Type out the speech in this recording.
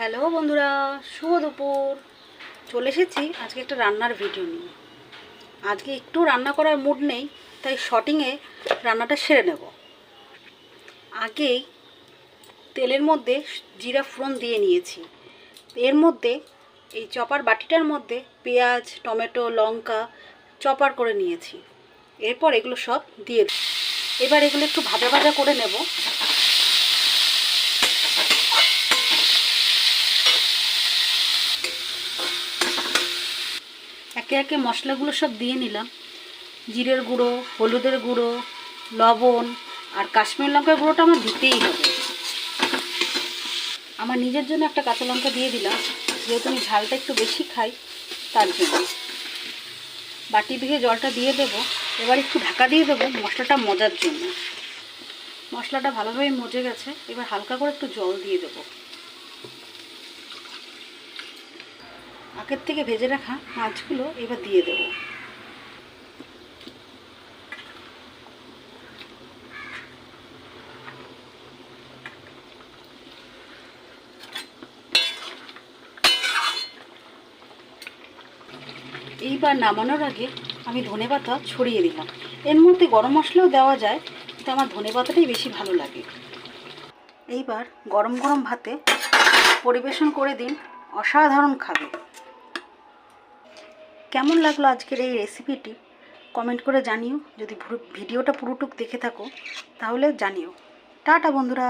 Hello বন্ধুরা, শুভ দুপুর। চলে এসেছি আজকে একটা রান্নার ভিডিও নিয়ে। আজকে একটু রান্না করার মুড নেই, তাই শর্টিংয়ে রান্নাটা সেরে নেব। আগেই তেলের মধ্যে জিরা ফোড়ন দিয়ে নিয়েছি। এর মধ্যে এই চপার বাটিটার মধ্যে পেঁয়াজ, টমেটো, লঙ্কা চপার করে নিয়েছি। এরপর এগুলো সব দিয়ে এবার এগুলো একটু ভাজা ভাজা করে নেব। একে একে মশলাগুলো সব দিয়ে নিলাম। জিরের গুঁড়ো, হলুদের গুঁড়ো, লবণ আর কাশ্মীর লঙ্কার গুঁড়োটা আমার দিতেই হবে। আমার নিজের জন্য একটা কাঁচা লঙ্কা দিয়ে দিলাম, যেহেতু আমি ঝালটা একটু বেশি খাই তার জন্য। বাটি ধুয়ে জলটা দিয়ে দেবো। এবার একটু ঢাকা দিয়ে দেবো মশলাটা মজার জন্য। মশলাটা ভালোভাবে মজে গেছে, এবার হালকা করে একটু জল দিয়ে দেবো। আগের থেকে ভেজে রাখা মাছগুলো এবার দিয়ে দেবো। এইবার নামানোর আগে আমি ধনেপাতা ছড়িয়ে দিলাম। এর মধ্যে গরম মশলাও দেওয়া যায়, কিন্তু আমার ধনেপাতাটাই বেশি ভালো লাগে। এইবার গরম গরম ভাতে পরিবেশন করে দিন, অসাধারণ খাবে। কেমন লাগলো আজকের এই রেসিপিটি কমেন্ট করে জানিও। যদি ভিডিওটা পুরোটুক দেখে থাকো তাহলে জানিও। টাটা বন্ধুরা।